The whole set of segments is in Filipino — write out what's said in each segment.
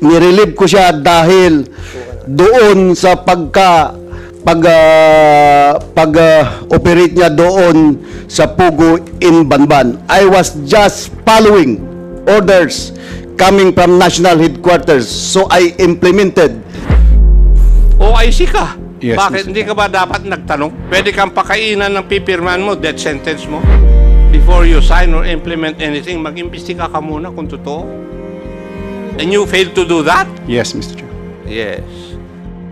nirelieve ko siya dahil doon sa pag-operate niya doon sa Pugo in Banban. I was just following orders coming from national headquarters. So I implemented. OIC ka. Yes, Bakit Mr. hindi ka ba dapat nagtanong? Pwede kang pakainan ng pipirman mo, death sentence mo. Before you sign or implement anything, mag-imbestiga ka muna kung totoo. And you failed to do that? Yes, Mr. Chair. Yes.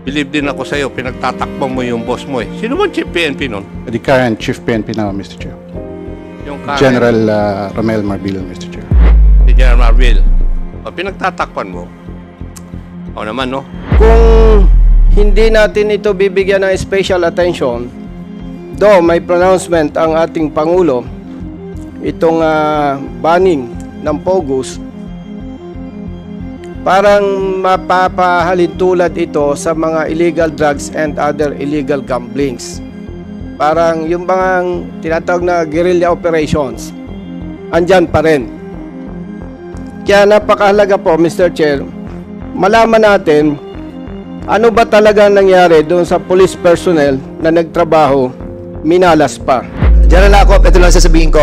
Believe din ako sa'yo, pinagtatakpan mo yung boss mo eh. Sino ba chief PNP nun? The current Chief PNP now, Mr. Chair. Yung current, General Romel Marbil, Mr. Chair. Si General Marbil. O, pinagtatakpan mo. O naman, no? Kung hindi natin ito bibigyan ng special attention, do may pronouncement ang ating Pangulo, itong banning ng POGOs, parang mapapahalin tulad ito sa mga illegal drugs and other illegal gamblings. Parang yung mga tinatawag na guerrilla operations, andyan pa rin. Kaya napakahalaga po, Mr. Chair, malaman natin ano ba talaga nangyari doon sa police personnel na nagtrabaho, minalas pa. General Acop, ito lang sasabihin ko,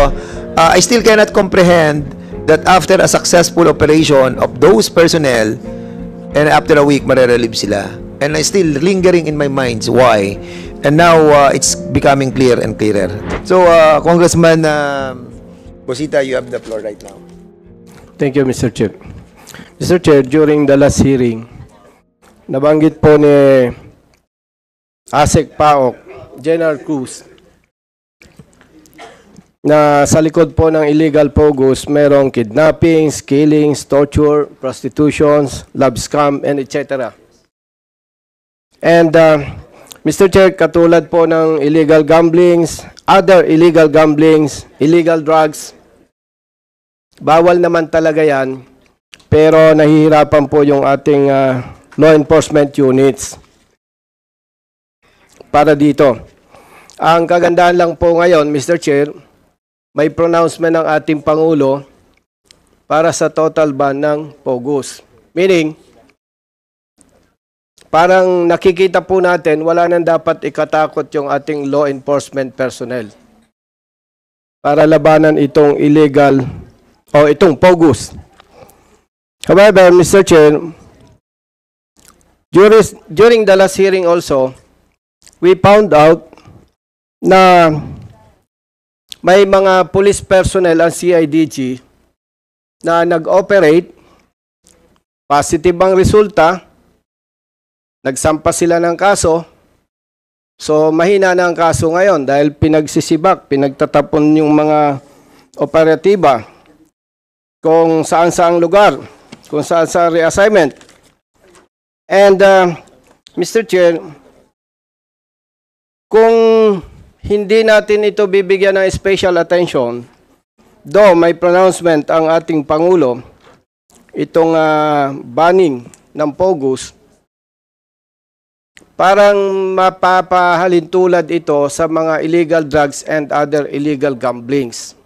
I still cannot comprehend that after a successful operation of those personnel, and after a week, marerelieve sila. And I still lingering in my mind why. And now, it's becoming clear and clearer. So, Congressman Bosita, you have the floor right now. Thank you, Mr. Chair. Mr. Chair, during the last hearing, nabanggit po ni ASEC PAOK, General Cruz, na sa likod po ng illegal POGOs, merong kidnappings, killings, torture, prostitutions, love scam, and etc. And Mr. Chair, katulad po ng illegal gamblings, other illegal gamblings, illegal drugs, bawal naman talaga yan, pero nahihirapan po yung ating law enforcement units para dito. Ang kagandahan lang po ngayon, Mr. Chair, may pronouncement ng ating Pangulo para sa total ban ng POGOs. Meaning, parang nakikita po natin, wala nang dapat ikatakot yung ating law enforcement personnel para labanan itong illegal o itong POGOs. However, Mr. Chair, during the last hearing also, we found out na may mga police personnel ang CIDG na nag-operate, positive ang resulta, nagsampa sila ng kaso, so mahina na ang kaso ngayon dahil pinagsisibak, pinagtatapon yung mga operatiba kung saan-saang lugar, kung saan-saang reassignment. And Mr. Chair, kung hindi natin ito bibigyan ng special attention, do may pronouncement ang ating Pangulo, itong banning ng POGOs, parang mapapahalin tulad ito sa mga illegal drugs and other illegal gamblings.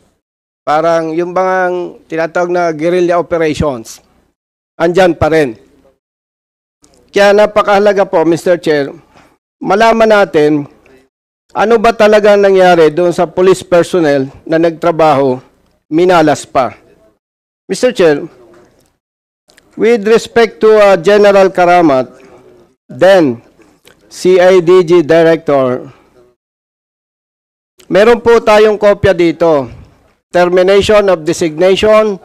Parang yung mga tinatawag na guerrilla operations, andyan pa rin. Kaya napakahalaga po, Mr. Chair, malaman natin ano ba talaga nangyari doon sa police personnel na nagtrabaho, minalas pa. Mr. Chair, with respect to General Karamat, then CIDG Director, meron po tayong kopya dito. Termination of designation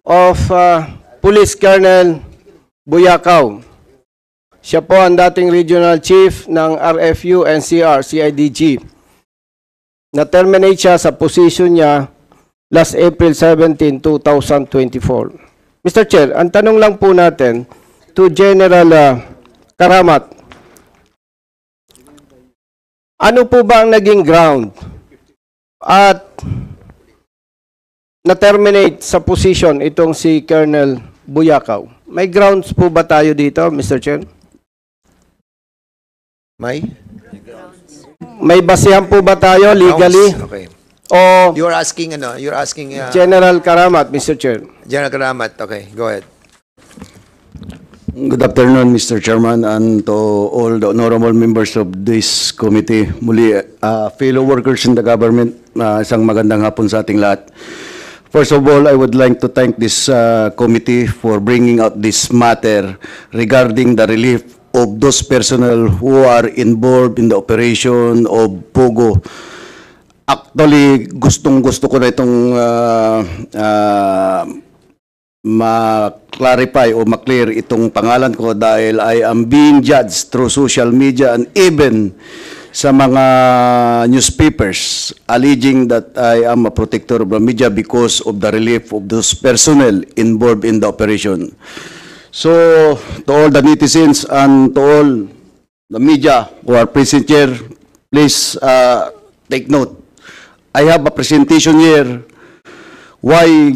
of Police Colonel Buyakaw. Siya po ang dating Regional Chief ng RFU NCR CIDG. Na-terminate siya sa position niya last April 17, 2024. Mr. Chair, ang tanong lang po natin to General Karamat, ano po ba ang naging ground at na-terminate sa position itong si Colonel Buyakaw? May grounds po ba tayo dito, Mr. Chair? May basihan po ba tayo legally? Okay. O You're asking General Karamat, Mr. Chair? General Karamat, okay, go ahead. Good afternoon, Mr. Chairman, and to all the honorable members of this committee. Muli, fellow workers in the government, isang magandang hapon sa ating lahat. First of all, I would like to thank this committee for bringing out this matter regarding the relief of those personnel who are involved in the operation of Pogo. Actually, gustong-gusto ko na itong ma-clarify o ma-clear itong pangalan ko dahil I am being judged through social media and even sa mga newspapers alleging that I am a protector of the media because of the relief of those personnel involved in the operation. So, to all the netizens and to all the media who are present here, please take note. I have a presentation here why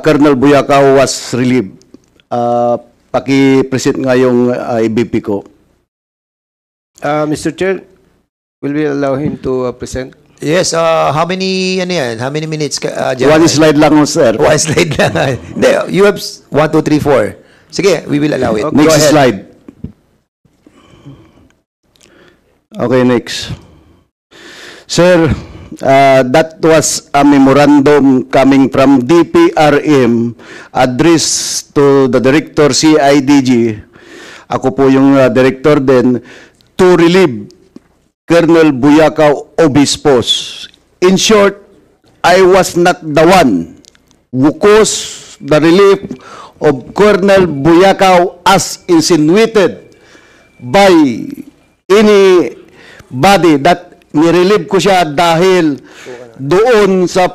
Colonel Buyakaw was relieved. Paki-present nga yung IBP ko. Mr. Chair, will we allow him to present? Yes, how many minutes? One slide lang, sir. One slide lang. Hindi, you have 1, 2, 3, 4. Sige, we will allow it. Okay. Go Next ahead. slide. Okay, next. Sir, that was a memorandum coming from DPRM addressed to the Director CIDG. Ako po yung director din to relieve Colonel Buyakaw of his post. In short, I was not the one who caused the relief of Colonel Buyakaw as insinuated by anybody that nirelieve ko siya dahil doon sa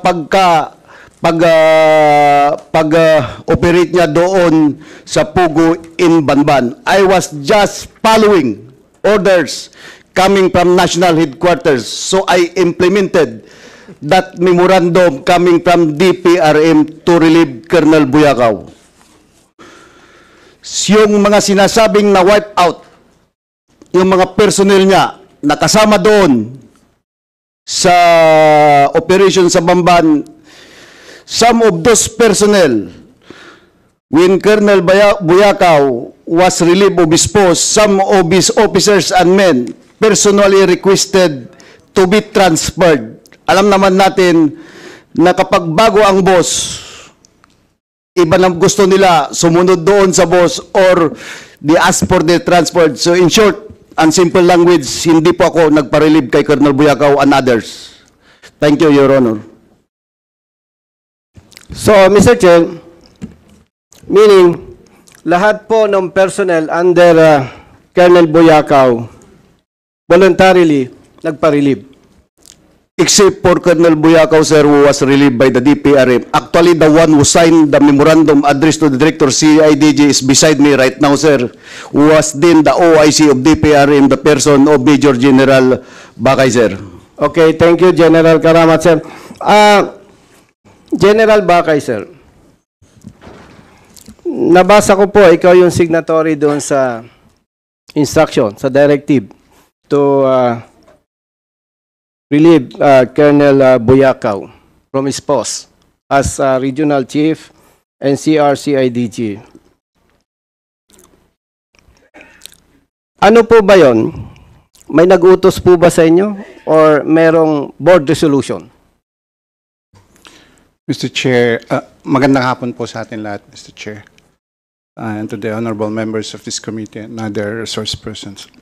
pag-operate niya doon sa Pugo in Banban. I was just following orders coming from national headquarters. So I implemented that memorandum coming from DPRM to relieve Colonel Buyakaw. Yung mga sinasabing na wipe out, yung mga personnel niya nakasama doon sa operation sa Bamban, some of those personnel, when Colonel Buyakaw was relieved of his post, some of his officers and men personally requested to be transferred. Alam naman natin na kapag bago ang boss, iba na gusto nila sumunod doon sa boss or they ask for the transfer. So in short, and simple language, hindi po ako nagpa-relieve kay Colonel Buyakaw and others. Thank you, Your Honor. So, Mr. Chair, meaning, lahat po ng personnel under Colonel Buyakaw voluntarily nagpa-relieve. Except for Colonel Buyakaw, sir, who was relieved by the DPRM. Actually, the one who signed the memorandum addressed to the Director CIDG is beside me right now, sir, who was then the OIC of DPRM, the person of Major General Bakay, sir. Okay, thank you, General Karamat, sir. General Bakay, sir. Nabasa ko po, ikaw yung signatory doon sa instruction, sa directive to relieve Colonel Buyakaw from his post as Regional Chief and CRCIDG. Ano po ba yon? May nag-utos po ba sa inyo or merong board resolution? Mr. Chair, magandang hapon po sa atin lahat, Mr. Chair. And to the honorable members of this committee and other resource persons.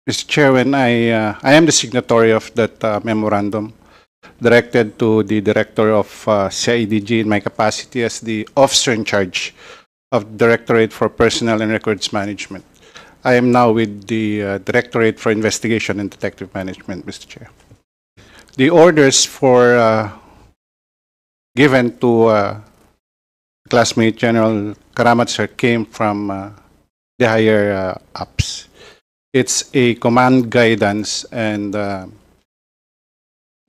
Mr. Chair, when I am the signatory of that memorandum directed to the Director of CIDG in my capacity as the officer in charge of Directorate for Personnel and Records Management. I am now with the Directorate for Investigation and Detective Management, Mr. Chair. The orders for given to classmate General Karamat, sir, came from the higher ups. It's a command guidance and in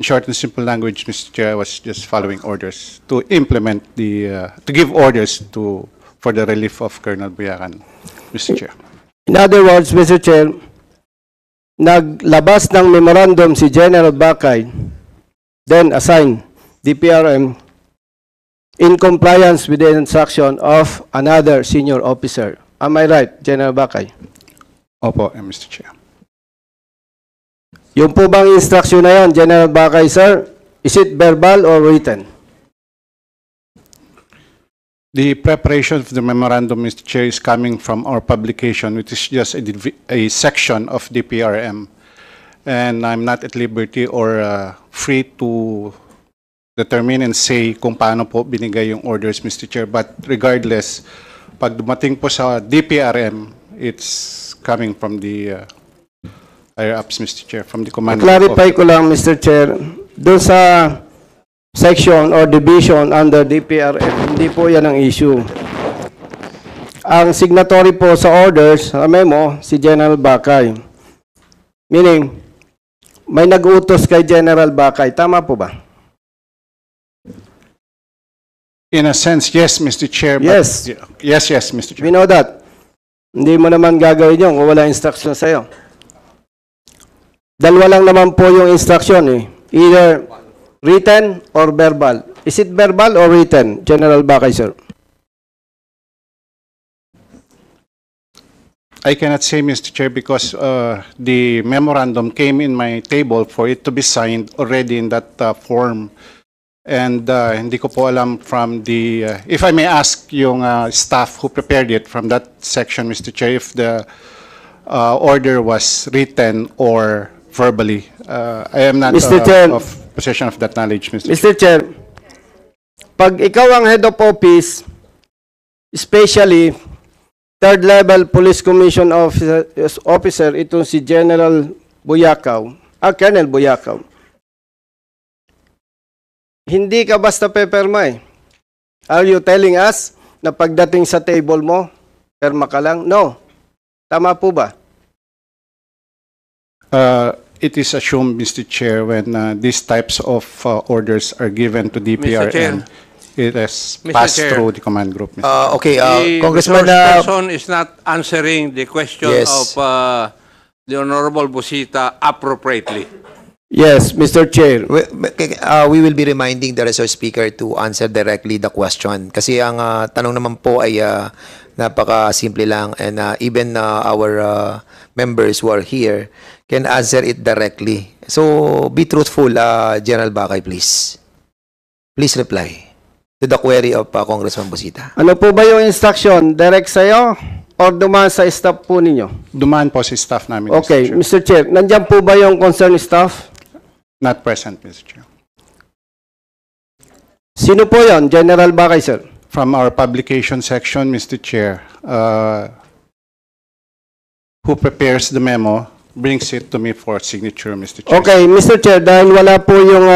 short and simple language, Mr. Chair, I was just following orders to implement the, to give orders for the relief of Colonel Buyakan, Mr. Chair. In other words, Mr. Chair, naglabas ng memorandum si General Bakay, then assigned DPRM in compliance with the instruction of another senior officer. Am I right, General Bakay? Opo, Mr. Chair. Yung po bang instruction na yun, General Bakay, sir, is it verbal or written? The preparation of the memorandum, Mr. Chair, is coming from our publication, which is just a section of the PRM. And I'm not at liberty or free to determine and say kung paano po binigay yung orders, Mr. Chair. But regardless, pag dumating po sa DPRM, it's coming from the higher ups, Mr. Chair, from the command. Clarify ko lang, Mr. Chair, doon sa section or division under DPRM, hindi po yan ang issue. Ang signatory po sa orders, sa memo, si General Bakay. Meaning, may nag-utos kay General Bakay. Tama po ba? In a sense, yes, Mr. Chair. Yes. Yes, Mr. Chair. We know that. Hindi mo naman gagawin yun kung wala instruction sa'yo. Dalawa lang naman po yung instruction eh. Either written or verbal. Is it verbal or written, General Bakay, sir? I cannot say, Mr. Chair, because the memorandum came in my table for it to be signed already in that form. And hindi ko po alam from the, if I may ask yung staff who prepared it from that section, Mr. Chair, if the order was written or verbally. I am not Mr. Chair, of possession of that knowledge, Mr. Chair. Mr. Chair, pag ikaw ang head of office, especially third level police commission officer, itong si General Buyakaw, Colonel Buyakaw, hindi ka basta peperma eh. Are you telling us na pagdating sa table mo, perma ka lang? No. Tama po ba? It is assumed, Mr. Chair, when these types of orders are given to Mr. Chair. DPRM, it has Mr. passed Chair. through the command group, Mr. Chair. Okay, The Congressman, resource person is not answering the question Yes. of the Honorable Busita appropriately. Yes, Mr. Chair. we will be reminding the resource speaker to answer directly the question. Kasi ang tanong naman po ay napaka-simple lang, and even our members who are here can answer it directly. So, be truthful, General Bakay, please. Please reply to the query of Congressman Busita. Ano po ba yung instruction? Direct sa'yo or dumaan sa staff po ninyo? Dumaan po si staff namin, Okay, Mr. Chair. Mr. Chair, nandyan po ba yung concerned staff? Not present, Mr. Chair. Sino po yon? General Bakay, sir? From our publication section, Mr. Chair, who prepares the memo brings it to me for signature, Mr. Chair. Okay, Mr. Chair, dahil wala po yung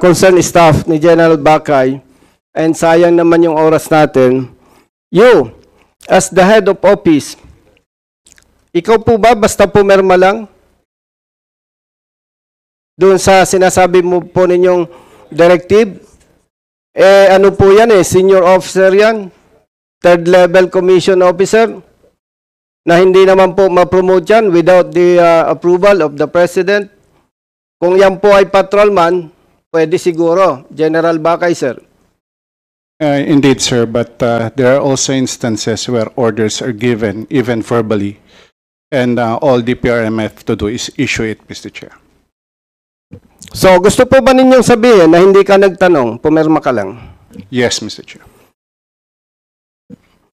concerned staff ni General Bakay, and sayang naman yung oras natin, you, as the head of office, ikaw po ba basta pumirma lang? Doon sa sinasabi mo po ninyong directive? Eh, ano po yan eh, senior officer yan? Third level commission officer? Na hindi naman po ma-promote yan without the approval of the President? Kung yan po ay patrolman, pwede siguro. General Bakay, sir. Indeed, sir, but there are also instances where orders are given, even verbally, and all the PRM have to do is issue it, Mr. Chair. So, gusto po ba ninyong sabihin na hindi ka nagtanong, pumirma ka lang? Yes, Mr. Chair.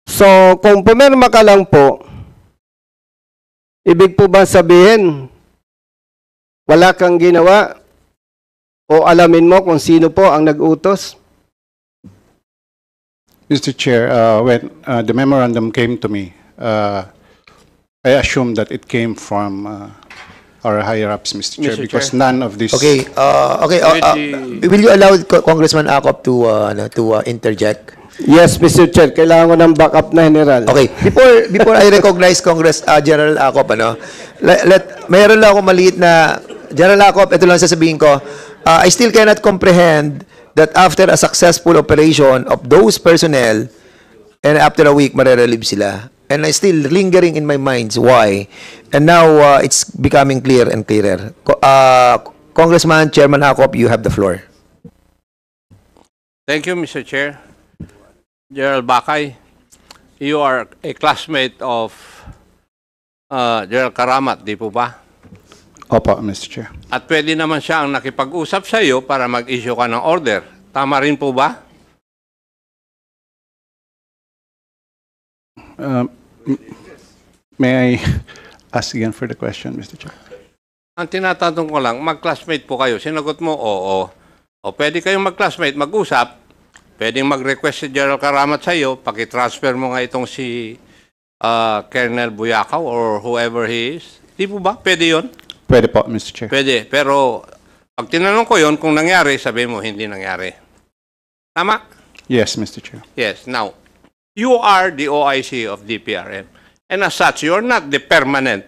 So, kung pumirma ka lang po, ibig po ba sabihin, wala kang ginawa o alamin mo kung sino po ang nag-utos? Mr. Chair, when the memorandum came to me, I assumed that it came from our higher-ups, Mr. Chair, Mr. because Chair. none of this... Okay, will you allow Congressman Acop to interject? Yes, Mr. Chair. Kailangan ko ng backup na general. Okay, before I recognize General Acop, mayroon lang ako maliit na, General Acop, ito lang sasabihin ko, I still cannot comprehend that after a successful operation of those personnel, and after a week, marerelieve sila. And I still lingering in my mind why. And now, it's becoming clear and clearer. Congressman, Chairman Acop, you have the floor. Thank you, Mr. Chair. Gerald Bakay, you are a classmate of Gerald Karamat, di po ba? Opo, Mr. Chair. At pwede naman siya ang nakipag-usap sa iyo para mag-issue ka ng order. Tama rin po ba? May I ask again for the question, Mr. Chair? Ang tinatanong ko lang, mag-classmate po kayo. Sinagot mo, oo. O pwede kayong mag-classmate, mag-usap. Pwedeng mag-request si Gerald Karamat sa iyo, pakitransfer mo nga itong si Colonel Buyakaw or whoever he is. Di po ba? Pwede yon? Pwede po, Mr. Chair. Pwede. Pero pag tinanong ko yon kung nangyari, sabi mo hindi nangyari. Tama? Yes, Mr. Chair. Yes. Now, you are the OIC of DPRM. And as such, you're not the permanent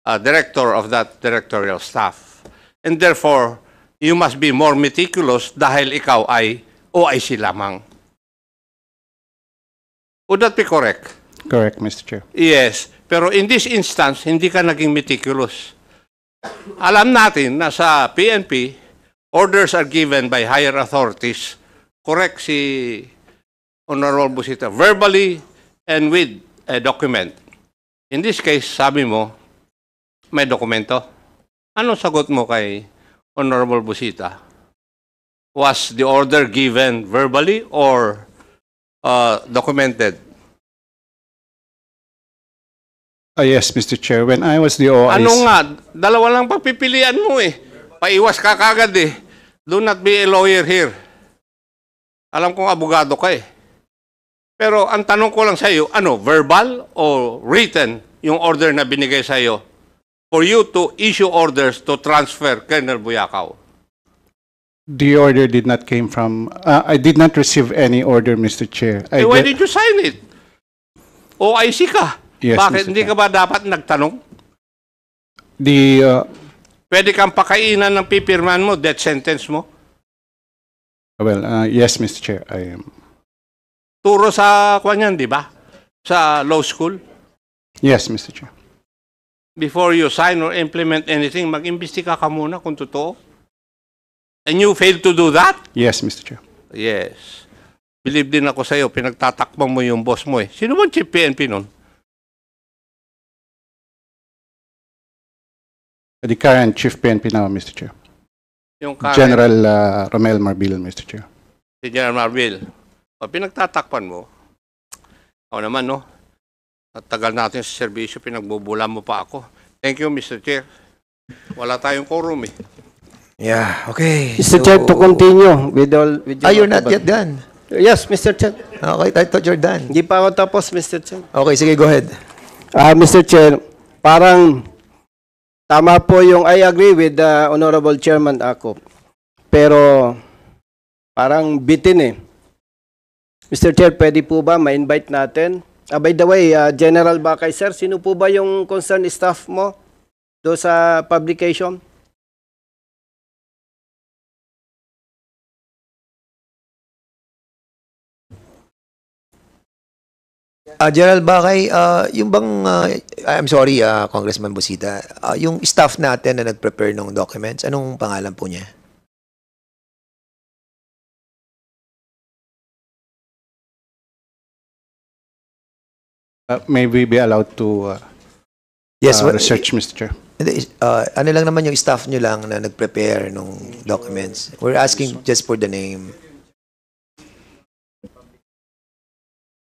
director of that directorial staff. And therefore, you must be more meticulous dahil ikaw ay OIC lamang. Would that be correct? Correct, Mr. Chair. Yes. Pero in this instance, hindi ka naging meticulous. Alam natin na sa PNP, orders are given by higher authorities. Correct si Honorable Busita. Verbally and with a document. In this case, sabi mo, may dokumento. Anong sagot mo kay Honorable Busita? Was the order given verbally or documented? Yes, Mr. Chair. When I was the OIC... Ano nga, dalawa lang pagpipilian mo eh. Paiwas ka kagad eh. Do not be a lawyer here. Alam kong abogado ka eh. Pero ang tanong ko lang sa iyo, ano, verbal o written yung order na binigay sa iyo for you to issue orders to transfer Colonel Buyakaw? The order did not came from... I did not receive any order, Mr. Chair. Why did you sign it? OIC ka. Yes, Bakit? Mr. Hindi Chair. ka ba dapat nagtanong? Pwede kang pakainan ng pipirman mo, death sentence mo? Yes, Mr. Chair. I am... Turo sa kwanyan, di ba? Sa law school? Yes, Mr. Chair. Before you sign or implement anything, mag-imbestiga ka muna kung totoo. And you failed to do that? Yes, Mr. Chair. Yes. Believe din ako sa iyo, pinagtatakbang mo yung boss mo eh. Sino ba chief PNP nun? The current Chief PNP now, Mr. Chair. Yung current, General Romel Marbil, Mr. Chair. si General Marbil. O, pinagtatakpan mo. Ako naman, no? At tagal natin sa serbisyo, pinagbubulan mo pa ako. Thank you, Mr. Chair. Wala tayong quorum eh. Yeah, okay. Mr. Chair, to continue with all... With You're not yet done. Yes, Mr. Chair. Okay, I thought you're done. Hindi pa ako tapos, Mr. Chair. Okay, sige, go ahead. Mr. Chair, parang tama po yung I agree with the Honorable Chairman ako. Pero parang bitin eh. Mr. Chair, pwede po ba ma-invite natin? By the way, General Bakay, sir, sino po ba yung concerned staff mo do sa publication? General Bakay, yung bang, I'm sorry, Congressman Busita, yung staff natin na nag-prepare ng documents, anong pangalan po niya? May we be allowed to Yes, research, Mr. Chair? ano lang naman yung staff nyo lang na nag-prepare ng documents. We're asking just for the name.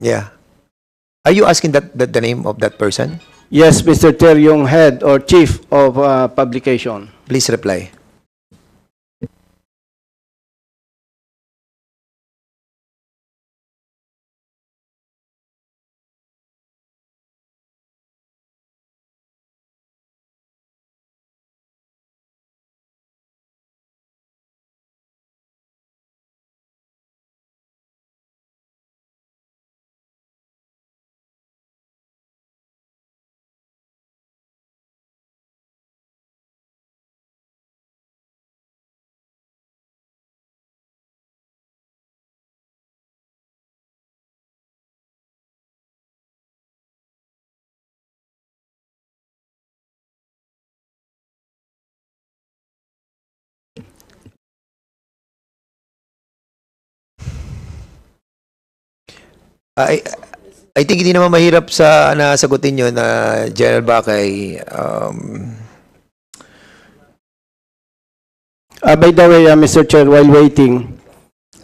Yeah. Are you asking that the name of that person? Yes, Mr. Chair, yung head or chief of publication. Please reply. I think hindi naman mahirap sa sagutin yun na General Bakay. By the way, Mr. Chair, while waiting,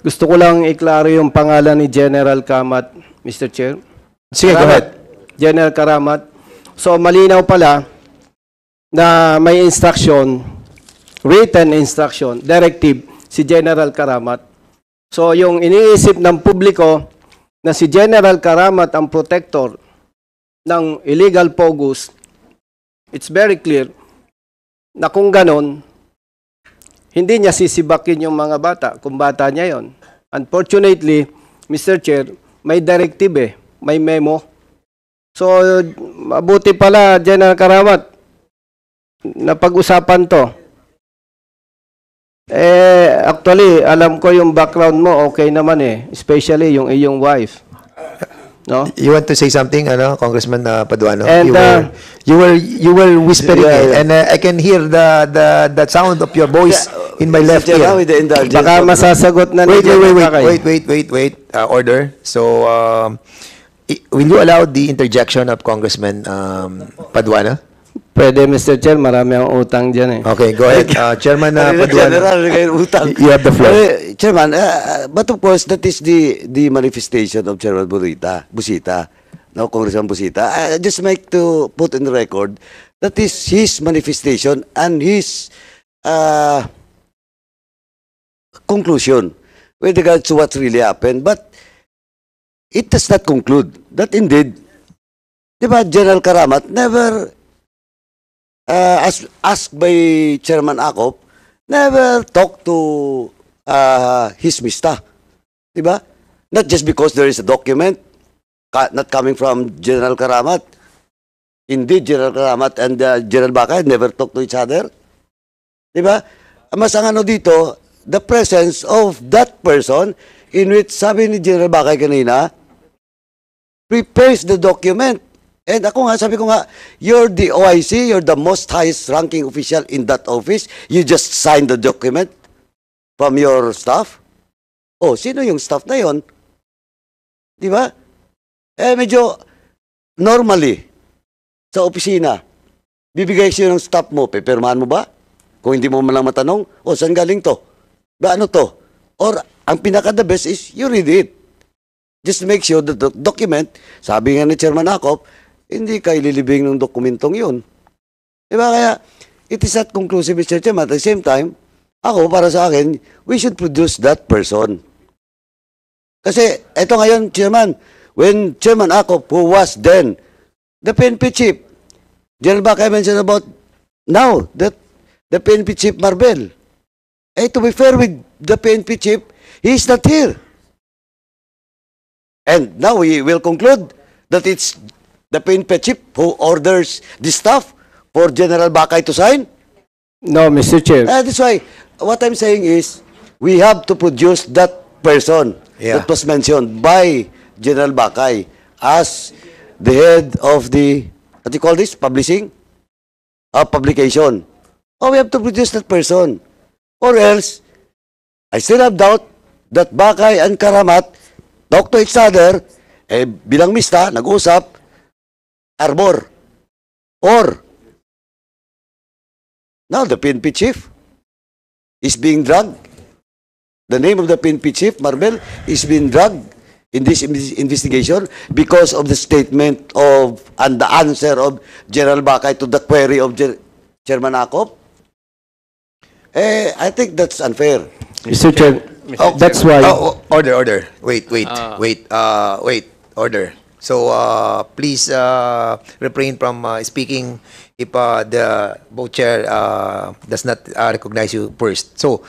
gusto ko lang iklaro yung pangalan ni General Kamat, Mr. Chair. Sige, go ahead. General Karamat. So, malinaw pala na may instruction, written instruction, directive, si General Karamat. So, yung iniisip ng publiko na si General Karamat ang protector ng illegal POGOs, it's very clear na kung ganon, hindi niya sisibakin yung mga bata kung bata niya yon. Unfortunately, Mr. Chair, may directive may memo. So, mabuti pala, General Karamat, na pag-usapan to. Actually, alam ko yung background mo, okay naman especially yung iyong wife. No? You want to say something, Congressman Paduano? And, you were whispering Yeah. and I can hear the sound of your voice in my left ear. With the indulgence Baka of- masasagot na ni Wait. General Bakay. Wait. Order. So, will you allow the interjection of Congressman Paduano? Pwede, Mr. Chair, marami ang utang dyan Okay, go ahead. Chairman Paduano. General, utang. You have the floor. Chairman, but of course, that is the manifestation of Chairman Busita. No, Congressman Busita. I just like to put in the record that is his manifestation and his conclusion with regards to what really happened. But it does not conclude that indeed, di ba, General Karamat never, as asked by Chairman Akop, never talked to his mista. Di ba? Not just because there is a document not coming from General Karamat. Indeed, General Karamat and General Bakay never talked to each other. Di ba? Mas ang ano dito, the presence of that person in which sabi ni General Bakay kanina, prepares the document. And ako nga, sabi ko nga, you're the OIC, you're the most highest ranking official in that office. You just signed the document from your staff. Oh, sino yung staff na yon? Di ba? Medyo normally, sa opisina, bibigay siya ng staff mo, pepirmahan mo ba? Kung hindi mo man lang matanong, saan galing to? Ba ano to? Or, ang pinaka-the best is, you read it. Just make sure that the document, sabi nga ni Chairman Akop, hindi ka ililibing ng dokumentong yun. Diba? Kaya, it is not conclusive, Mr. Chairman. At the same time, ako, para sa akin, we should produce that person. Kasi, eto ngayon, Chairman, when Chairman Akop, who was then the PNP chief, General Bakay mentioned about now that the PNP chief Marbel. To be fair with the PNP chief, he is not here. And now we will conclude that it's the PNP chief who orders the staff for General Bakay to sign. No, Mr. Chair. That's why what I'm saying is we have to produce that person Yeah. that was mentioned by General Bakay as the head of the, what do you call this, publishing? Publication. We have to produce that person. Or else, I still have doubt that Bakay and Karamat talk to each other, bilang mista, nag-usap, arbor. Or, now the PNP chief is being dragged. The name of the PNP chief, Marbel, is being dragged in this investigation because of the statement of and the answer of General Bakay to the query of Chairman Akop. I think that's unfair. Mr. Chair, that's why. Order. Wait. Order. So, please refrain from speaking if the both chair does not recognize you first. So,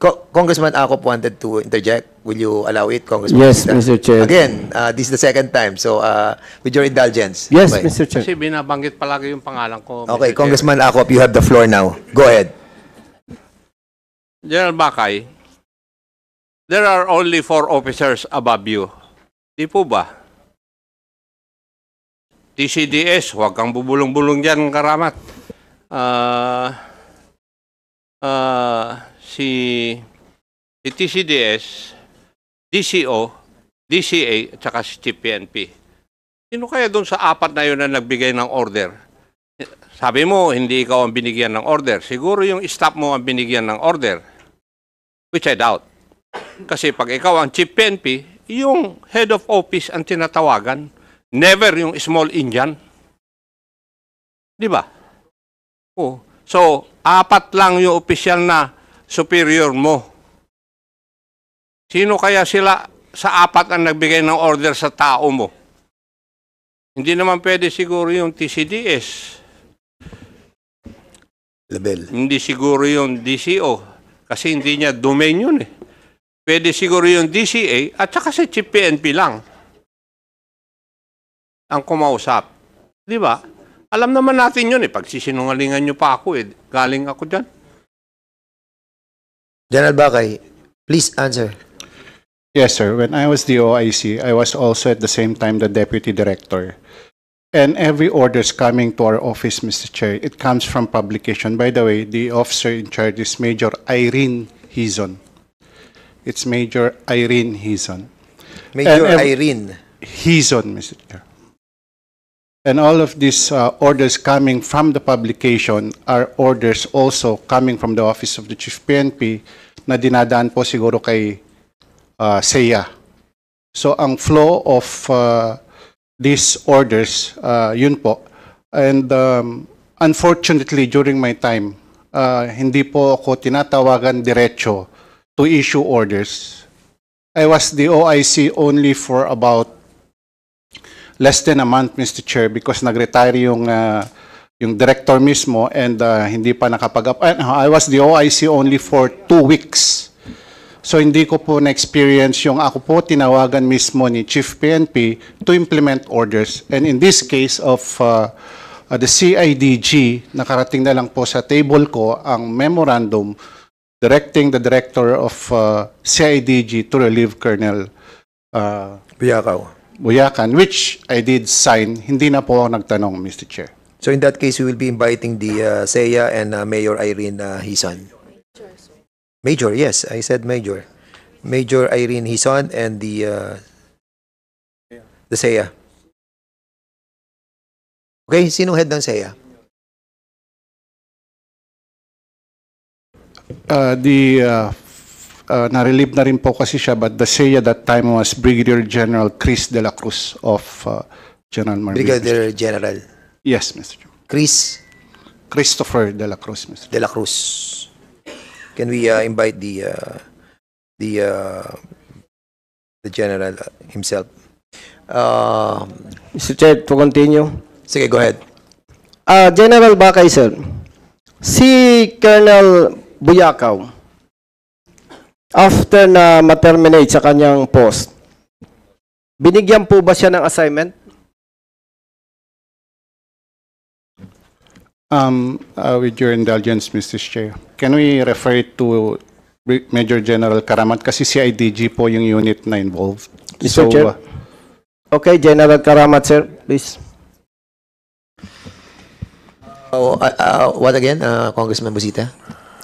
Congressman Akop wanted to interject. Will you allow it, Congressman? Yes, Mr. Chair. Again, this is the second time. So, with your indulgence. Yes, Okay. Mr. Chair. Kasi binabanggit palagi yung pangalan ko. Okay, Mr. Chair. Congressman Akop, you have the floor now. Go ahead. General Bakay, there are only 4 officers above you. Di po ba? TCDS, huwag kang bubulong-bulong dyan, Karamat. Si TCDS, DCO, DCA at saka si Chief PNP. Sino kaya doon sa apat na yun na nagbigay ng order? Sabi mo, hindi ikaw ang binigyan ng order. Siguro yung staff mo ang binigyan ng order. Which I doubt. Kasi pag ikaw ang Chief PNP, yung head of office ang tinatawagan. Never yung small Indian. Di ba? Oh. So, apat lang yung opisyal na superior mo. Sino kaya sila sa apat ang nagbigay ng order sa tao mo? Hindi naman pwede siguro yung TCDS. Label. Hindi siguro yung DCO. Kasi hindi niya domain yun eh. Pwede siguro yung DCA at saka si Chief PNP lang ang kumausap. Di ba? Alam naman natin yun eh. Pagsisinungalingan nyo pa ako eh. Galing ako dyan. General Bakay, please answer. Yes, sir. When I was the OIC, I was also at the same time the deputy director. And every orders coming to our office, Mr. Chair, it comes from publication. By the way, the officer in charge is Major Irene Hizon. It's Major Irene Hizon. Major And Irene. Hizon, Mr. Chair. And all of these orders coming from the publication are orders also coming from the Office of the Chief PNP na dinadaan po siguro kay SEA. So ang flow of these orders, yun po. And unfortunately, during my time, hindi po ako tinatawagan diretso to issue orders. I was the OIC only for about less than a month, Mr. Chair, because nag-retire yung director mismo and hindi pa I was the OIC only for 2 weeks. So hindi ko po na-experience yung ako po tinawagan mismo ni Chief PNP to implement orders. And in this case of the CIDG, nakarating na lang po sa table ko ang memorandum directing the director of CIDG to relieve Colonel Buyakan, which I did sign. Hindi na po ako nagtanong, Mr. Chair. So in that case, we will be inviting the SEA and Mayor Irene Hizon. Major, yes, I said Major. Major Irene Hizon and the SEA. Okay, sino head ng SEA? Na-relieve na rin po kasi siya, but the SEA that time was Brigadier General Chris de la Cruz of General Marbella. Brigadier General Yes, Mr. Chair. Christopher de la Cruz, Mr. de la Cruz. Can we invite the general himself? Mr. Chair, to continue. Sige, go ahead. General Bakay, sir. Si Colonel Buyakaw, after na ma-terminate sa kanyang post, binigyan po ba siya ng assignment? With your indulgence, Mr. Chair, can we refer to Major General Karamat kasi CIDG po yung unit na involved. Mr. Chair? Okay, General Karamat, sir, please. What again, Congressman Busita?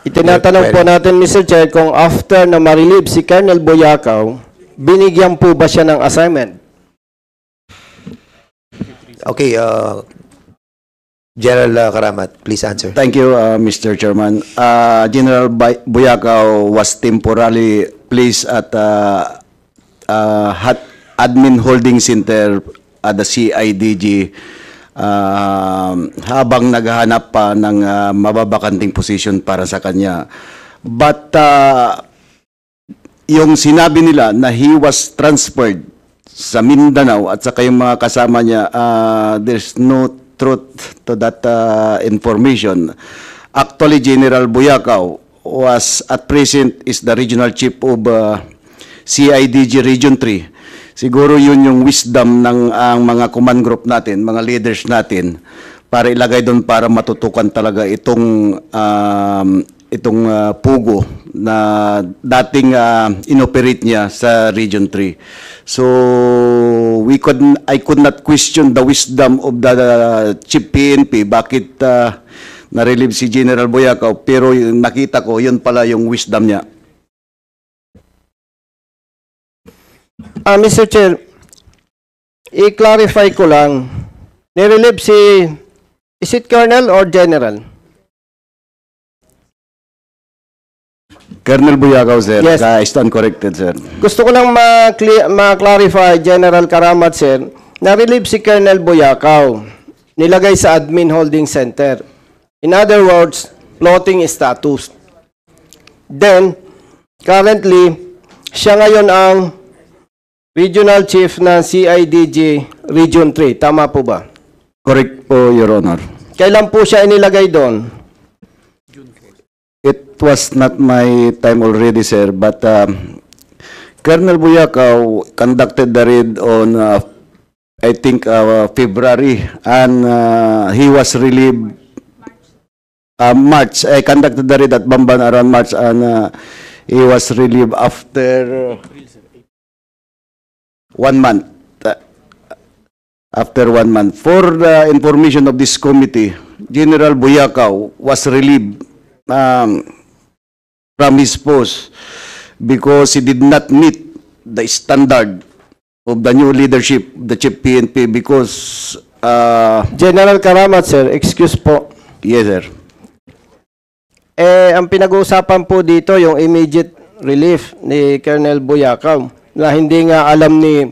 Itinatanong po natin, Mr. Chair, kung after na ma-relieve si Colonel Buyakaw, binigyan po ba siya ng assignment? Okay, General Karamat, please answer. Thank you, Mr. Chairman. General Buyakaw was temporarily placed at Admin Holding Center at the CIDG habang naghahanap pa ng mababakanting position para sa kanya. But yung sinabi nila na he was transferred sa Mindanao at saka yung mga kasama niya, there's no truth to that information. Actually, General Buyakaw was at present is the regional chief of CIDG Region 3. Siguro yun yung wisdom ng ang mga command group natin, mga leaders natin, para ilagay doon para matutukan talaga itong pugo na dating inoperate niya sa Region 3. So I could not question the wisdom of the Chief PNP bakit na-relieve si General Buyakaw, pero nakita ko yun pala yung wisdom niya. Mr. Chair, i-clarify ko lang. Nirelieve si, is it Colonel or General? Colonel Buyakaw, sir. Yes. I stand corrected, sir. Gusto ko lang ma-clarify, General Karamat, sir, na-relieve si Colonel Buyakaw. Nilagay sa Admin Holding Center. In other words, floating status. Then, currently, siya ngayon ang Regional Chief ng CIDG Region 3. Tama po ba? Correct po, Your Honor. Kailan po siya inilagay doon? It was not my time already, sir, but Colonel Buyakaw conducted the raid on, I think, February, and he was relieved March. I conducted the raid at Bamban around March, and he was relieved after 1 month. After 1 month. For the information of this committee, General Buyakaw was relieved from his post because he did not meet the standard of the new leadership, the Chief PNP, because General Karamat, sir, excuse po. yes, sir. Ang pinag-uusapan po dito yung immediate relief ni Colonel Buyakaw na hindi nga alam ni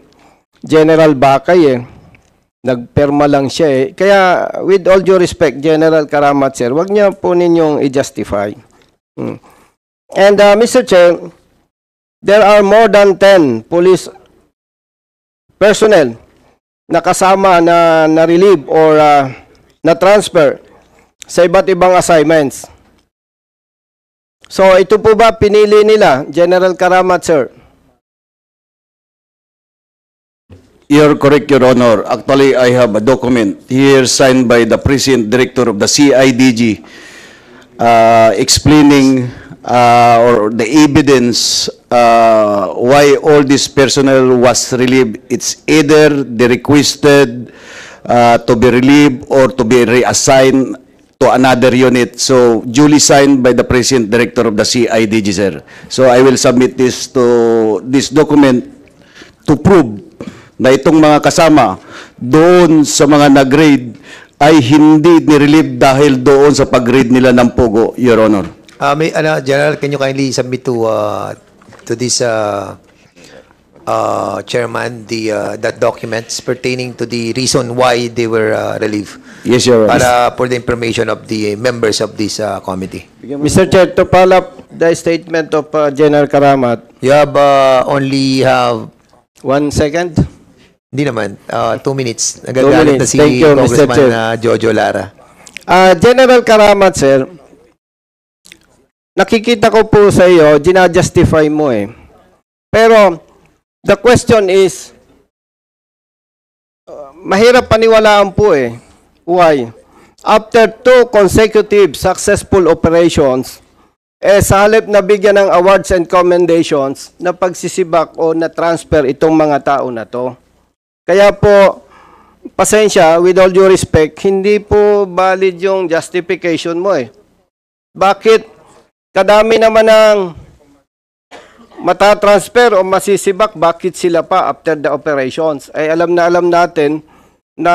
General Bakay eh. Nagperma lang siya eh. Kaya with all due respect, General Karamat, sir, wag niya po ninyong i-justify. And Mr. Chair, there are more than 10 police personnel na kasama na relieve or na-transfer sa iba't ibang assignments. So, ito po ba pinili nila, General Karamat, sir? You're correct, Your Honor. Actually, I have a document here signed by the President Director of the CIDG explaining or the evidence why all this personnel was relieved. It's either they requested to be relieved or to be reassigned to another unit. So, duly signed by the President Director of the CIDG, sir. So, I will submit this document to prove na itong mga kasama doon sa mga nag-raid ay hindi ni-relieve dahil doon sa pag-raid nila ng Pogo, Your Honor. General, can you kindly submit to this chairman that documents pertaining to the reason why they were relieved? Yes, Your Honor. For the information of the members of this committee. Mr. Chair, to follow up the statement of General Karamat, You have only have 1 second. Hindi naman 2 minutes. 2 minutes. Na si Thank you, Mr. Congressman Chair. Jojo Lara. General Karamat, sir, nakikita ko po sa iyo, ginajustify mo eh. Pero, the question is, mahirap paniwalaan po eh. Why? After 2 consecutive successful operations, sa halip na bigyan ng awards and commendations na pagsisibak o na transfer itong mga tao na to. Kaya po, pasensya, with all due respect, hindi po valid yung justification mo eh. Bakit kadami naman ng matatransfer o masisibak, bakit sila pa after the operations? Ay alam natin na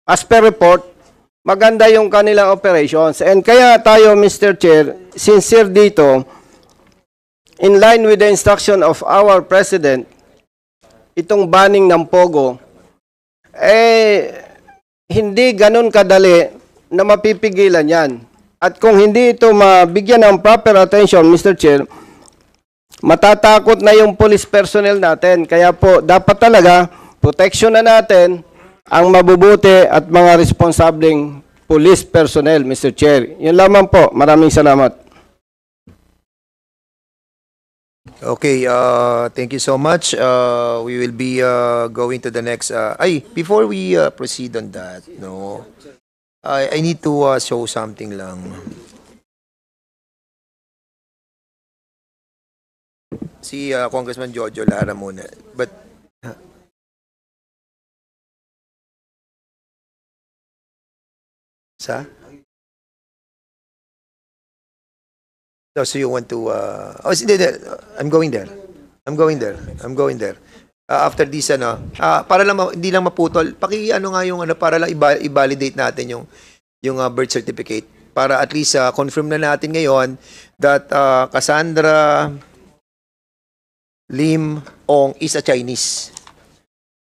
as per report, maganda yung kanilang operations. And kaya tayo, Mr. Chair, sincere dito, in line with the instruction of our President, itong banning ng Pogo, hindi ganun kadali na mapipigilan yan. At kung hindi ito mabigyan ng proper attention, Mr. Chair, matatakot na yung police personnel natin. Kaya po, dapat talaga, protection na natin ang mabubuti at mga responsableng police personnel, Mr. Chair. Yun lamang po. Maraming salamat. Okay, thank you so much. We will be going to the next. Before we proceed on that, no, I need to show something lang. Si Congressman Jojo Lara muna. But sa? So you want to I'm going there. I'm going there. After this, para lang hindi lang maputol, ano nga yung para lang i-validate natin yung birth certificate para at least confirm na natin ngayon that Cassandra Lim Ong is a Chinese.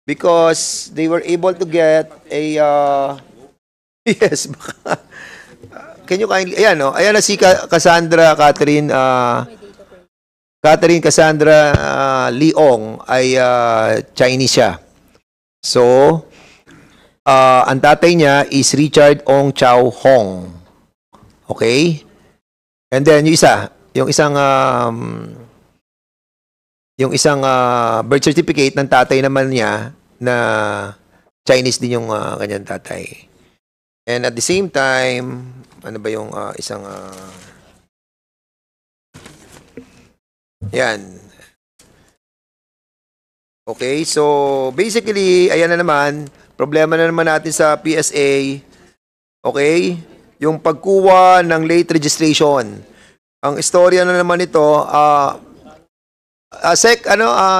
Because they were able to get a yes, baka. Can you kindly ayan na si Cassandra Catherine Cassandra Leong ay Chinese siya. So ang tatay niya is Richard Ong Chow Hong. Okay? And then yung isang birth certificate ng tatay naman niya na Chinese din yung kanyang tatay. And at the same time, ano ba yung yan. Okay, so basically, ayan na naman, problema na naman natin sa PSA. Okay? Yung pagkuha ng late registration. Ang istorya na naman ito,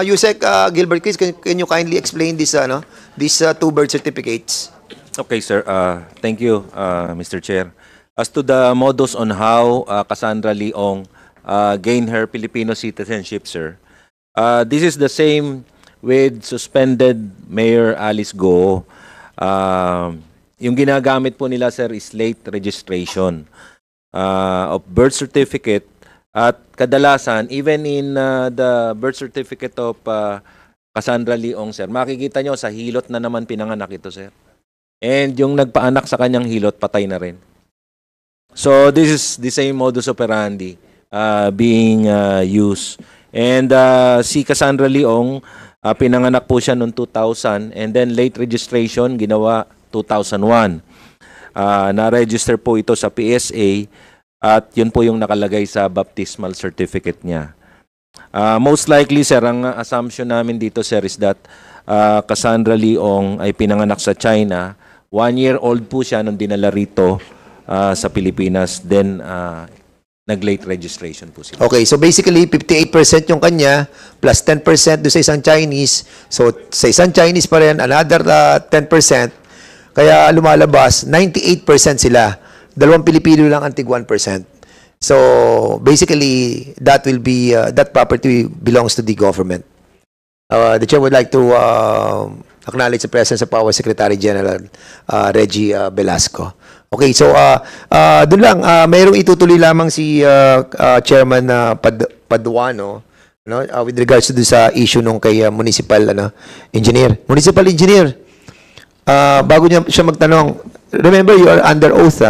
Yusek Gilbert Chris, can you kindly explain these two birth certificates? Okay, sir. Thank you, Mr. Chair. As to the modus on how Cassandra Leong gained her Filipino citizenship, sir, this is the same with suspended Mayor Alice Go. Yung ginagamit po nila, sir, is late registration of birth certificate. At kadalasan, even in the birth certificate of Cassandra Leong, sir, makikita nyo sa hilot na naman pinanganak ito, sir. And yung nagpaanak sa kanyang hilot, patay na rin. So this is the same modus operandi being used. And si Cassandra Leong, pinanganak po siya noong 2000 and then late registration ginawa 2001. Na-register po ito sa PSA at yun po yung nakalagay sa baptismal certificate niya. Most likely, sir, ang assumption namin dito, sir, is that Cassandra Leong ay pinanganak sa China. 1 year old po siya nung dinala rito sa Pilipinas. Then, nag-late registration po sila. Okay, so basically, 58% yung kanya, plus 10% doon sa isang Chinese. So, sa isang Chinese pa rin, another 10%. Kaya lumalabas, 98% sila. 2 Pilipino lang, antig 1%. So, basically, that will be, that property belongs to the government. The Chair would like to acknowledge the presence of our Secretary General, Reggie Velasco. Okay, so doon lang, mayroong itutuloy lamang si Chairman Paduano, with regards to sa issue nung kay municipal engineer. Municipal engineer, bago siya magtanong, remember you are under oath,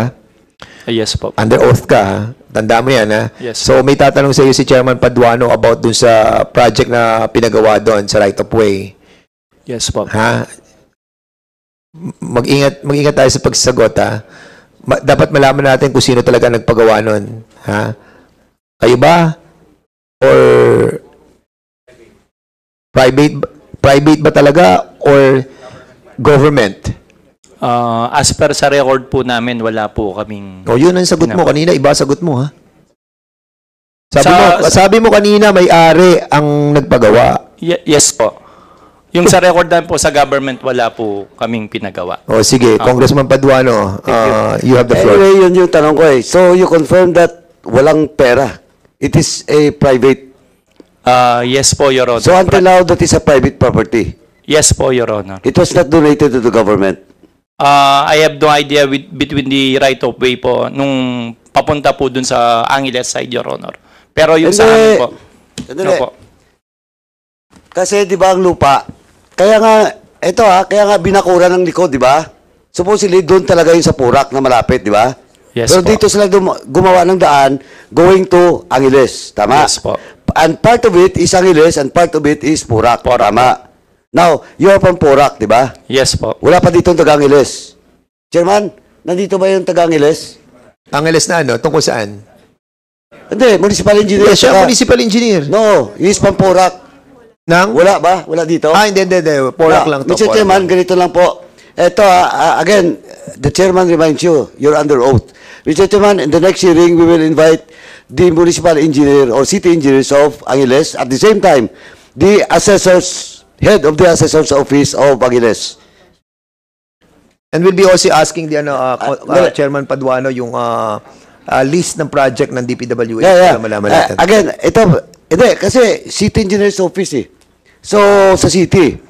Yes po. Under oath ka, ha? Tanda mo yan, ha? Yes. So, may tatanong sa iyo si Chairman Paduano about dun sa project na pinagawa doon sa right of way. Yes po. Ha? Mag-ingat tayo sa pagsasagot, ha? Dapat malaman natin kung sino talaga nagpagawa nun. Ha? Kayo ba? Or private ba talaga? Or government? As per sa record po namin, wala po kaming... O, yun ang sagot mo kanina. Iba sagot mo, ha? Sabi mo kanina, may-ari ang nagpagawa. Yes po. Yung sa record namin po sa government, wala po kaming pinagawa. O, sige. Congressman Paduano, you have the floor. Anyway, yun yung tanong ko eh. So, you confirm that walang pera. It is a private. Yes po, Your Honor. So, until now, that is a private property. Yes po, Your Honor. It was not donated to the government. I have no idea between the right of way po nung papunta po dun sa Angeles side, Your Honor. Pero yung sa amin po. Sandali. po. Kasi, di ba, ang lupa, kaya nga binakuran ng likod, di ba? Supposedly, doon talaga yung sa Purak na malapit, di ba? Yes Pero po. dito sila gumawa ng daan going to Angeles, tama? Yes po. And part of it is Angeles and part of it is Purak, tama? Now, you are from Purak, di ba? Yes po. Wala pa dito ang taga-Angeles. Chairman, nandito ba yung taga-Angeles? Angeles na tungkol saan? Hindi, municipal engineer. Yes, siya municipal engineer. No, he is from Purak. Wala ba? Wala dito? Hindi. Purak lang to. Mr. Chairman, ganito lang po. Ito, again, the chairman reminds you, you're under oath. Mr. Chairman, in the next hearing, we will invite the municipal engineer or city engineers of Angeles. At the same time, the assessors, head of the assessor's office of Aguiles. And we'll be also asking the Chairman Paduano yung list ng project ng DPWH para malaman natin. Again, ito, hindi, kasi city engineer's office eh. So, sa city,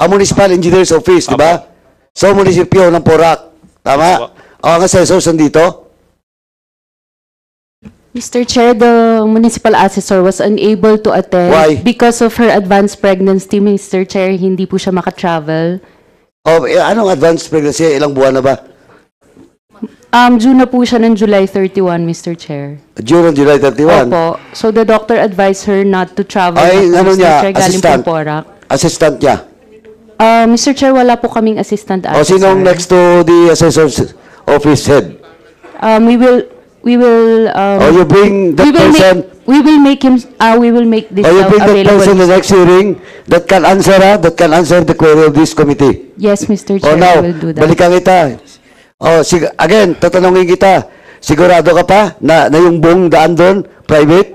ang municipal engineer's office, di ba? So, munisipyo ng Porac. Tama? O, ang assessors nandito? Mr. Chair, the municipal assessor was unable to attend. Why? Because of her advanced pregnancy, Mr. Chair, hindi po siya makatravel. O, anong advanced pregnancy? Ilang buwan na ba? Due na po siya ng July 31, Mr. Chair. June and July 31? Opo. So the doctor advised her not to travel. Ay, na po, ano Mr. niya? Chair, galing Assistant? po Porac. Assistant niya? Mr. Chair, wala po kaming assistant O, assessor. sinong next to the assessor's office head? We will O, you bring that person... we will make this Or you bring that available. person in the next hearing that can answer the query of this committee. Yes, Mr. O Chair, now, I will do that. balikan kita. O, again, tatanungin kita. Sigurado ka pa na yung buong daan doon, private?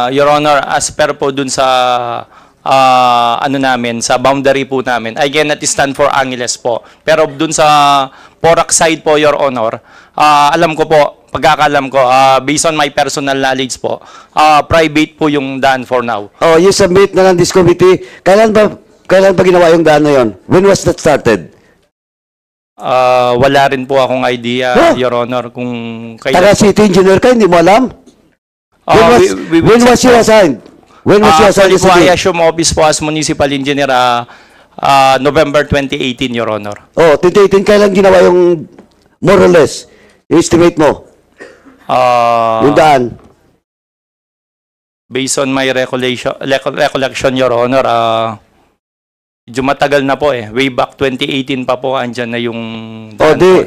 Your Honor, as per po dun sa ano namin, sa boundary po namin, I cannot stand for Angeles po. Pero dun sa Porac side po, Your Honor, alam ko po, pagkakalam ko, based on my personal knowledge po, private po yung daan for now. Oh, you submit na lang this committee. Kailan ba ginawa yung daan na yun? When was that started? Wala rin po akong idea, Huh? Your Honor, kung Taga kailan. city engineer ka, hindi mo alam? When was you assigned? When was you assigned? Actually, I assume office po as municipal engineer, November 2018, Your Honor. Oh, 2018, kailan ginawa yung more or less? Estimate mo, yung daan. Based on my recollection, Your Honor, medyo matagal na po eh. Way back 2018 pa po, andyan na yung Oh, daan po.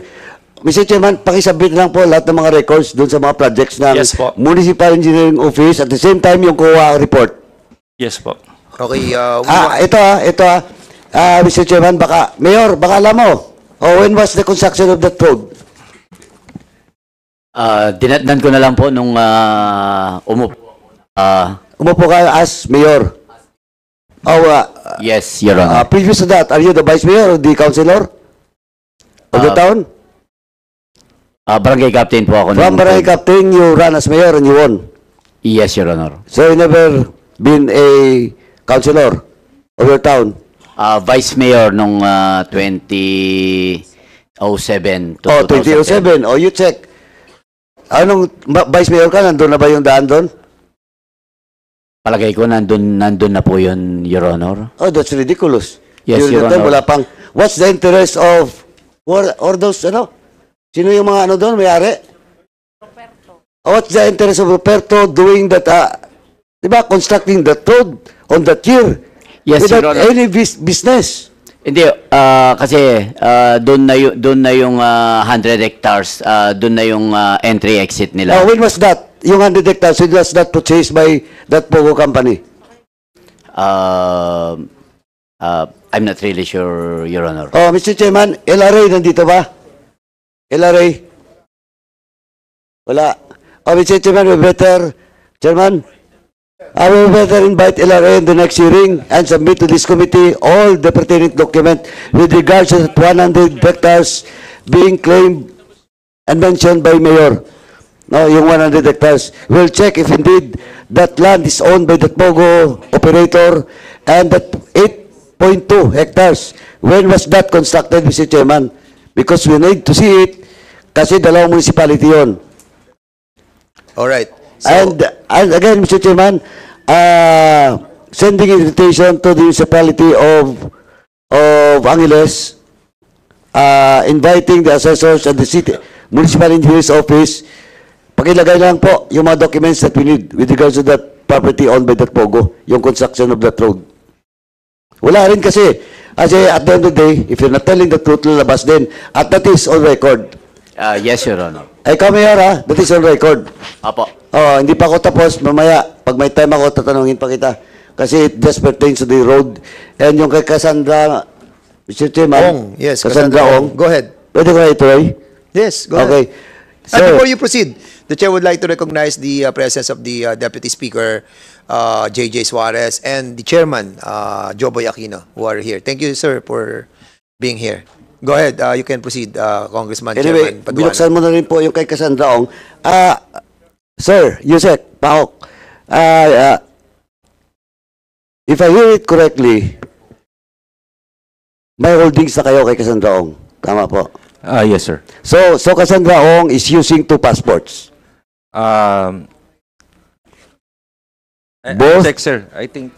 Mr. Chairman, pakisabit lang po lahat ng mga records doon sa mga projects ng Yes po. Municipal Engineering Office at the same time yung COA report. Yes po. Okay, Ito Mr. Chairman, Mayor, baka alam mo. Oh, when was the construction of that road? Dinatnan ko na lang po nung umupo. Umupo ka as Mayor. Oh, Yes, Your Honor. previous to that, are you the Vice Mayor or the Councilor of the town? Barangay Captain po ako. From Barangay Captain, you ran as Mayor and you won. Yes, Your Honor. So you never been a Councilor of your town? Vice Mayor nung 2007 to Oh, 2010. 2007. Oh, you check. Anong Vice Mayor ka? Nandun na ba yung daan doon? Palagay ko nandun na po yun, Your Honor. Oh, that's ridiculous. Yes, During Your that time, Honor. wala pang, what's the interest of, or those, sino yung mga doon, may-ari? What's the interest of Roberto doing that, diba, constructing that road on that year? Yes, Your without Honor. any business. Hindi, kasi doon na yung 100 hectares, doon na yung entry-exit nila. When was that? Yung 100 hectares, it was that purchased by that Pogo company? I'm not really sure, Your Honor. Oh, Mr. Chairman, LRA nandito ba? LRA? Wala. Oh, Mr. Chairman, we better, Chairman, I will better invite LRA in the next hearing and submit to this committee all the pertinent document with regards to the 100 hectares being claimed and mentioned by Mayor. No, yung 100 hectares. We'll check if indeed that land is owned by that Pogo operator and that 8.2 hectares. When was that constructed, Mr. Chairman? Because we need to see it kasi dalawang municipality yun. all right. So, And again, Mr. Chairman, sending invitation to the municipality of Angeles, inviting the assessors and the city municipal engineer's office, pakilagay lang po yung mga documents that we need with regards to that property owned by that Pogo, yung construction of that road. Wala rin kasi at the end of the day, if you're not telling the truth, lalabas din. At that is on record. Yes, Your Honor. Ay, Mayor, that is on record. Apo. Oh, hindi pa ako tapos. Mamaya, pag may time ako, tatanungin pa kita. Kasi it just pertains to the road. And yung kay Cassandra, Mr. Chairman. Ong, yes, Cassandra Ong. Go ahead. Pwede ko na ituloy? Yes, go ahead. Okay. And before you proceed, the chair would like to recognize the presence of the Deputy Speaker, JJ Suarez, and the chairman, Joboy Aquino, who are here. Thank you, sir, for being here. Go ahead. You can proceed, Congressman Anyway, Chairman Paduano. binuksan mo na rin po yung kay Cassandra Ong. Sir, Yusek, Pahok, if I hear it correctly, may holdings na kayo kay Cassandra Ong. Tama po. Yes, sir. So Cassandra Ong is using 2 passports. Both? Check, sir. I think.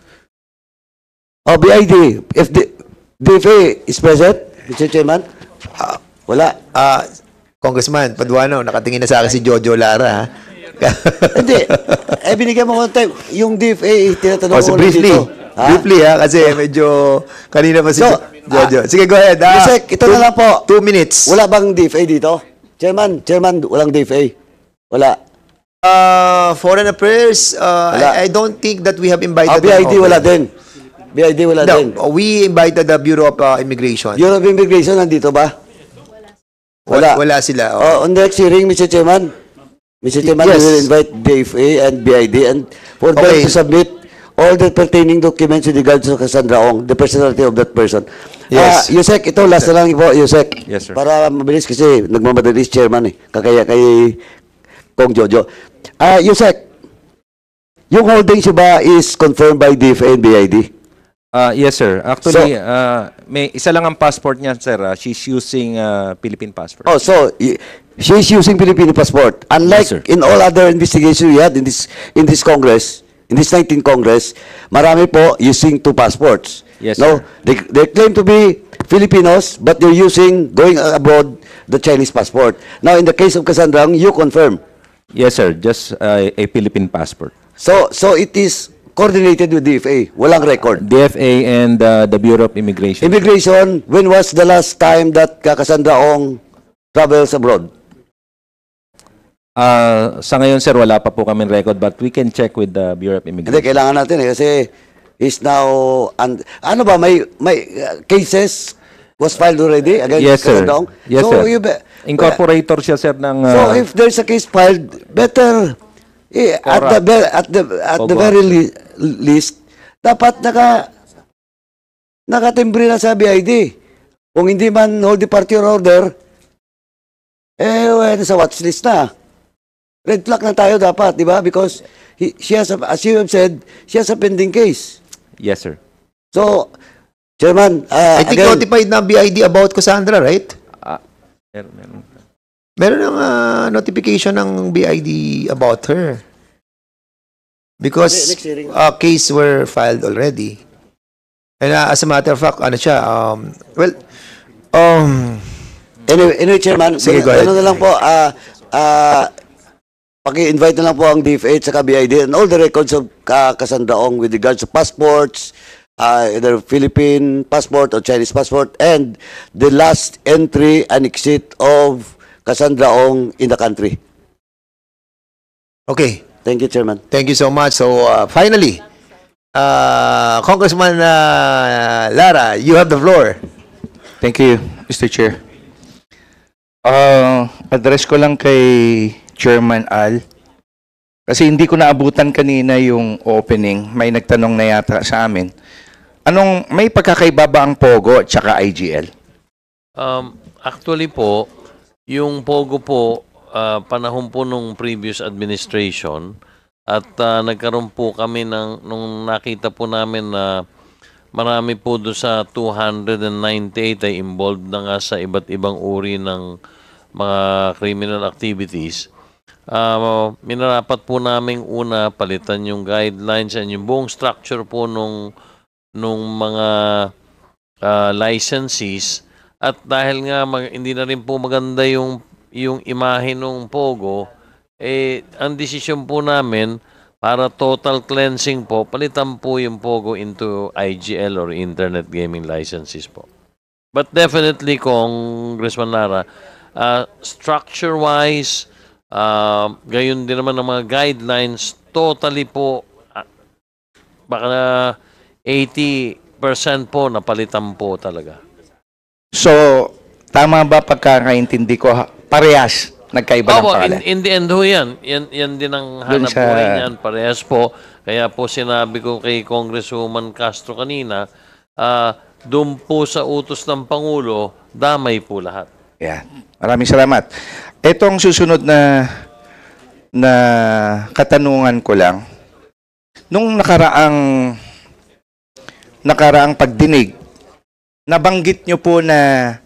BID, if the DFA is present, Mr. Chairman? Wala. Congressman Paduano, nakatingin na sa akin si Jojo Lara, ha? Hindi. Binigyan mo ko time. Yung DFA, tinatanong ko briefly. dito. Briefly, ha? Kasi medyo kanina pa si Jojo. Sige, go ahead. Yusek, ito na lang po. 2 minutes. Wala bang DFA dito? Chairman, walang DFA. Wala. Foreign affairs, I don't think that we have invited BID them wala over. din. BID wala din. No, we invited the Bureau of Immigration. Bureau of Immigration nandito ba? Wala. Wala sila. On the next hearing, Mr. Chairman, we will invite DFA and BID and for them to submit all the pertaining documents with regards to Cassandra Ong, the personality of that person. Yes. Yusek, ito last na lang po, Yusek. Yes, sir. Para mabilis kasi nagmamadali si Chairman kakaya kay Kong Jojo. Yusek, yung holdings ba is confirmed by DFA and BID? Yes, sir. Actually, may isa lang ang passport niya, sir. She's using Philippine passport. Oh, so she's using Filipino passport. Unlike Yes, sir. in all other investigations we had in this Congress, in this 19th Congress, marami po using 2 passports. Yes, no, sir. they claim to be Filipinos, but they're using going abroad the Chinese passport. Now, in the case of Cassandra, you confirm. Yes, sir. Just a Philippine passport. So it is coordinated with DFA. Walang record. DFA and the Bureau of Immigration. Immigration, when was the last time that Cassandra Ong travels abroad? Sa ngayon, sir, wala pa po kami record, but we can check with the Bureau of Hindi, Immigration. kailangan natin kasi is now, ano ba, may cases was filed already against Yes, sir. Cassandra Ong? Yes, So, sir. Incorporator siya, sir, ng... So if there's a case filed, better at the very least, dapat nakatimbre na sa BID. Kung hindi man hold departure order, sa watchlist na. Red flag na tayo dapat, di ba? Because she has, as you have said, she has a pending case. Yes, sir. So, Chairman, I think again, notified na BID about Cassandra, right? Meron ng notification ng BID about her. Because Next hearing. case were filed already. And as a matter of fact, ano siya, Anyway, Chairman, Sige, go ahead. ano na lang po, paki-invite na lang po ang DFA at saka BID and all the records of Cassandra Ong with regards to passports, either Philippine passport or Chinese passport, and the last entry and exit of Cassandra Ong in the country. Okay. Thank you, Chairman. Thank you so much. So, finally, Congressman Lara, you have the floor. Thank you, Mr. Chair. Address ko lang kay Chairman Al. Kasi hindi ko naabutan kanina yung opening. May nagtanong na yata sa amin. May pagkakaiba ba ang Pogo at saka IGL? Actually po, yung Pogo po, panahon po nung previous administration at nagkaroon po kami nung nakita po namin na marami po doon sa 298 ay involved na nga sa iba't ibang uri ng mga criminal activities. Minarapat po namin una palitan yung guidelines and yung buong structure po nung mga licensees at dahil nga hindi na rin po maganda yung imahe ng Pogo, ang desisyon po namin para total cleansing po, palitan po yung Pogo into IGL or Internet Gaming Licenses po. But definitely, Congressman Lara, structure-wise, gayon din naman ng mga guidelines, totally po, baka 80% po napalitan po talaga. So, tama ba pagkakaintindi ko, parehas Nagkaiba ng pangalan. In the end ho yan. Yan din ang Dun hanap sa- buhay niyan. Parehas po. Kaya po sinabi ko kay Congresswoman Castro kanina, doon po sa utos ng Pangulo, damay po lahat. Yan. Maraming salamat. Itong susunod na katanungan ko lang. Nung nakaraang pagdinig, nabanggit nyo po na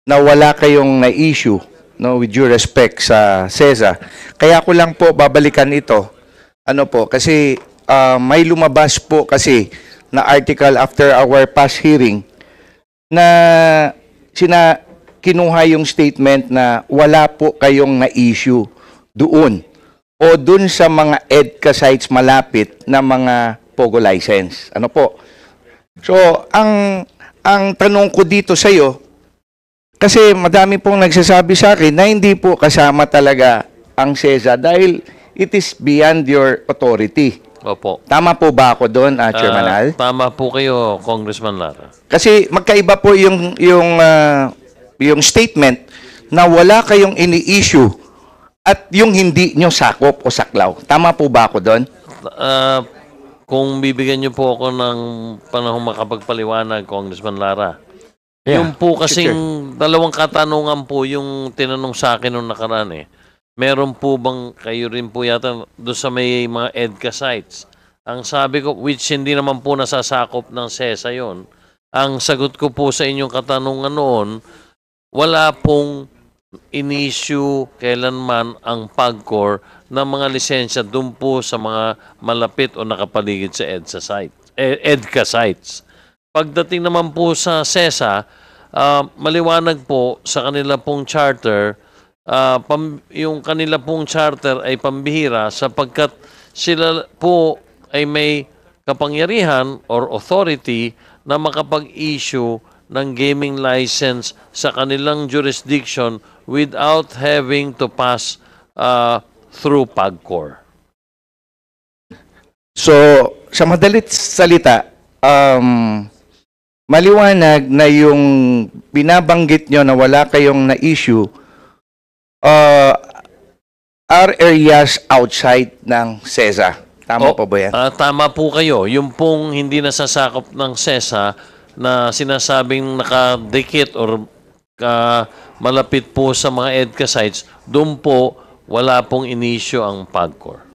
wala kayong na-issue, no, with due respect sa CESA. Kaya ko lang po babalikan ito. Ano po, kasi may lumabas po kasi na article after our past hearing na kinuha yung statement na wala po kayong na-issue doon o doon sa mga EDCA sites malapit na mga POGO license. Ano po? So, ang tanong ko dito sa iyo, kasi madami pong nagsasabi sa akin na hindi po kasama talaga ang CESA dahil it is beyond your authority. Opo. Tama po ba ako doon, Chairman Al? Tama po kayo, Congressman Lara. Kasi magkaiba po yung statement na wala kayong ini-issue at yung hindi nyo sakop o saklaw. Tama po ba ako doon? Kung bibigyan niyo po ako ng panahon makapagpaliwanag, Congressman Lara. Yung po kasing dalawang katanungan po yung tinanong sa akin nung nakaraan eh. Meron po bang kayo rin po yata doon sa may mga EDCA sites? Ang sabi ko, which hindi naman po nasasakop ng CESA yon. Ang sagot ko po sa inyong katanungan noon, wala pong in-issue kailanman ang PAGCOR ng mga lisensya doon po sa mga malapit o nakapaligid sa EDCA sites. Pagdating naman po sa CESA, maliwanag po sa kanila pong charter, yung kanila pong charter ay pambihira sapagkat sila po ay may kapangyarihan or authority na makapag-issue ng gaming license sa kanilang jurisdiction without having to pass through PAGCOR. So, sa madalit salita, maliwanag na yung binabanggit nyo na wala kayong na-issue are areas outside ng CESA. Tama po ba yan? Tama po kayo. Yung pong hindi nasasakop ng CESA na sinasabing nakadikit or malapit po sa mga EDCA sites, doon po wala pong in-issue ang PAGCOR.